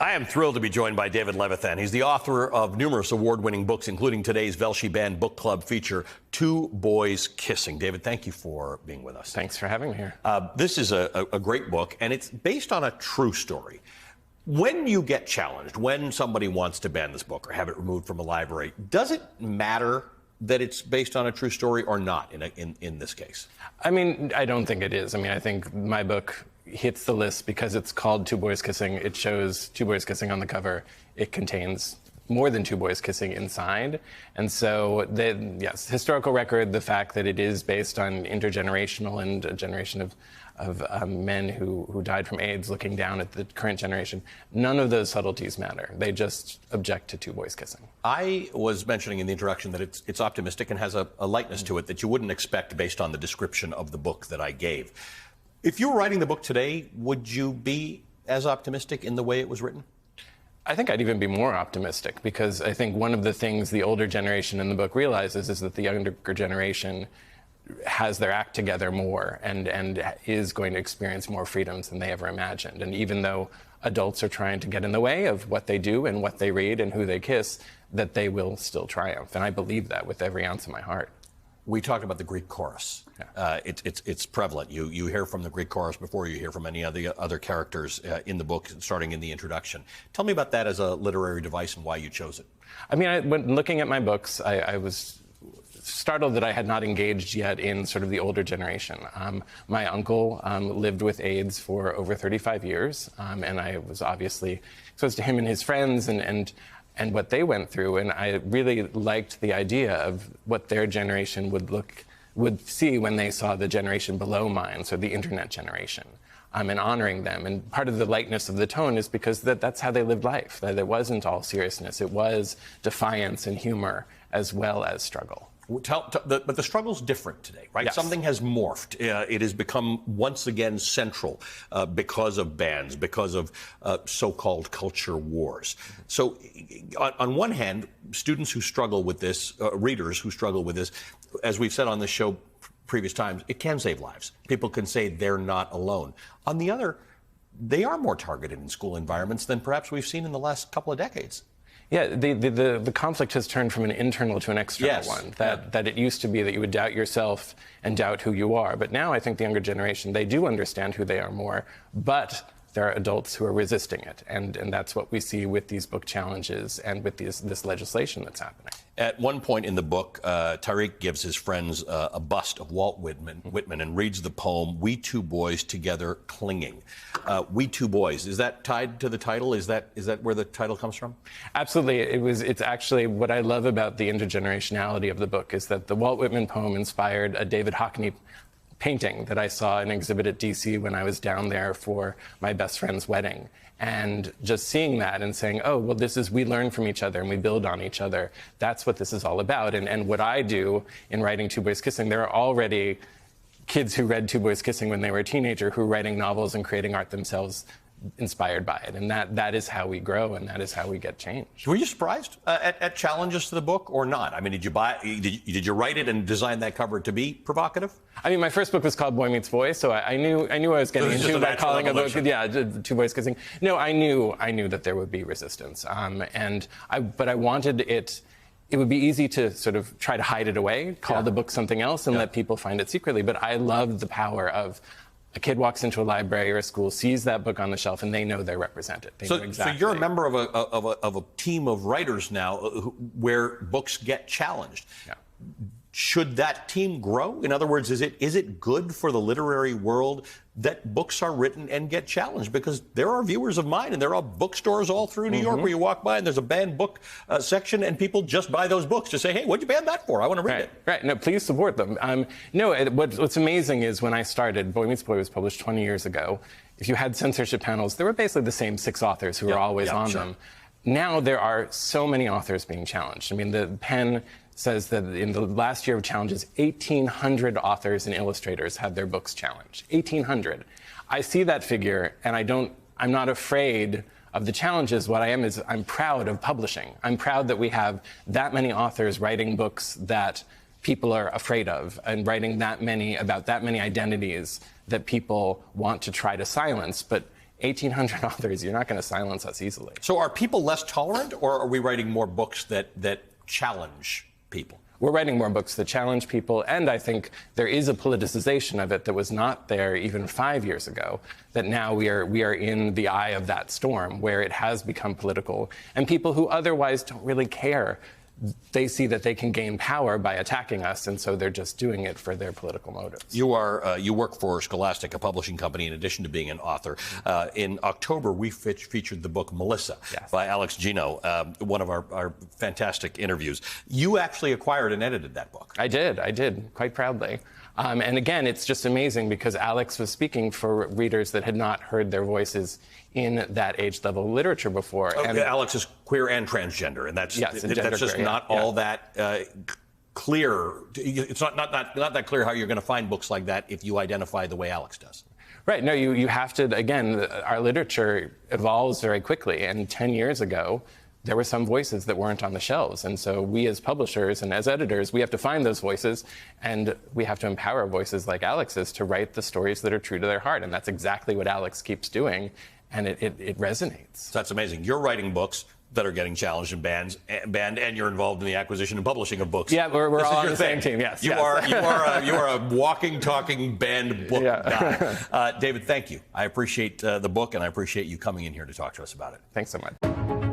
I am thrilled to be joined by David Levithan. He's the author of numerous award-winning books, including today's Velshi Band Book Club feature, Two Boys Kissing. David, thank you for being with us. Thanks for having me here. This is a great book, and it's based on a true story. When you get challenged, when somebody wants to ban this book or have it removed from a library, does it matter that it's based on a true story or not in this case? I mean, I don't think it is. I mean, I think my book hits the list because it's called Two Boys Kissing. It shows two boys kissing on the cover. It contains more than two boys kissing inside. And so, yes, historical record, the fact that it is based on intergenerational and a generation of men who died from AIDS looking down at the current generation, none of those subtleties matter. They just object to two boys kissing. I was mentioning in the introduction that it's optimistic and has a lightness to it that you wouldn't expect based on the description of the book that I gave. If you were writing the book today, would you be as optimistic in the way it was written? I think I'd even be more optimistic, because I think one of the things the older generation in the book realizes is that the younger generation has their act together more and is going to experience more freedoms than they ever imagined. And even though adults are trying to get in the way of what they do and what they read and who they kiss, that they will still triumph. And I believe that with every ounce of my heart. We talked about the Greek chorus. Yeah. It's prevalent. You hear from the Greek chorus before you hear from any of the other characters in the book, starting in the introduction. Tell me about that as a literary device and why you chose it. I mean, when looking at my books, I was startled that I had not engaged yet in sort of the older generation. My uncle lived with AIDS for over 35 years, and I was obviously exposed to him and his friends and what they went through, and I really liked the idea of what their generation would see when they saw the generation below mine, so the internet generation, and honoring them. And part of the lightness of the tone is because that's how they lived life, that it wasn't all seriousness. It was defiance and humor as well as struggle. But the struggle's different today, right? Yes. Something has morphed. It has become once again central because of bans, because of so-called culture wars. So on one hand, students who struggle with this, readers who struggle with this, as we've said on this show previous times, it can save lives. People can say they're not alone. On the other, they are more targeted in school environments than perhaps we've seen in the last couple of decades. Yeah, the conflict has turned from an internal to an external one. That it used to be that you would doubt yourself and doubt who you are. But now I think the younger generation, they do understand who they are more, but there are adults who are resisting it. And that's what we see with these book challenges and with this legislation that's happening. At one point in the book, Tariq gives his friends a bust of Walt Whitman and reads the poem, We Two Boys Together Clinging. We Two Boys, is that tied to the title? Is that where the title comes from? Absolutely. It's actually what I love about the intergenerationality of the book is that the Walt Whitman poem inspired a David Hockney painting that I saw in an exhibit at DC when I was down there for my best friend's wedding. And just seeing that and saying, oh, well, we learn from each other and we build on each other. That's what this is all about. And what I do in writing Two Boys Kissing, there are already kids who read Two Boys Kissing when they were a teenager who are writing novels and creating art themselves inspired by it. And that is how we grow and that is how we get change. Were you surprised at challenges to the book or not? I mean, did you write it and design that cover to be provocative? I mean, my first book was called Boy Meets Boy, so I knew what I was getting into by calling a book, Two Boys Kissing. No, I knew that there would be resistance. But I wanted it would be easy to sort of try to hide it away, call the book something else and let people find it secretly. But I loved the power of a kid walks into a library or a school, sees that book on the shelf, and they know they're represented. They know exactly. So you're a member of a team of writers now where books get challenged. Yeah. Should that team grow? In other words, is it good for the literary world that books are written and get challenged? Because there are viewers of mine, and there are bookstores all through New York where you walk by and there's a banned book section, and people just buy those books to say, hey, what'd you ban that for? I want to read it. Right. No, please support them. What's amazing is when I started, Boy Meets Boy was published 20 years ago. If you had censorship panels, there were basically the same 6 authors who were always on them. Now there are so many authors being challenged. I mean, the Penn says that in the last year of challenges, 1,800 authors and illustrators had their books challenged. 1,800. I see that figure, and I'm not afraid of the challenges. What I am is I'm proud of publishing. I'm proud that we have that many authors writing books that people are afraid of and writing that many about that many identities that people want to try to silence. But 1,800 authors. You're not going to silence us easily. So are people less tolerant, or are we writing more books that challenge people? We're writing more books that challenge people, and I think there is a politicization of it that was not there even 5 years ago, that now we are in the eye of that storm where it has become political, and people who otherwise don't really care, they see that they can gain power by attacking us, and so they're just doing it for their political motives. You work for Scholastic, a publishing company, in addition to being an author. In October, we featured the book Melissa by Alex Gino, one of our fantastic interviews. You actually acquired and edited that book. I did, quite proudly. And again, it's just amazing because Alex was speaking for readers that had not heard their voices in that age-level literature before. And Alex is queer and transgender, and that's just not all that clear. It's not that clear how you're going to find books like that if you identify the way Alex does. Right. No, you have to, again, our literature evolves very quickly, and 10 years ago, there were some voices that weren't on the shelves. And so we as publishers and as editors, we have to find those voices, and we have to empower voices like Alex's to write the stories that are true to their heart. And that's exactly what Alex keeps doing, and it resonates. That's amazing. You're writing books that are getting challenged and banned, and you're involved in the acquisition and publishing of books. Yeah, we're all on the same team. Yes, you are a walking, talking banned book guy. David, thank you. I appreciate the book, and I appreciate you coming in here to talk to us about it. Thanks so much.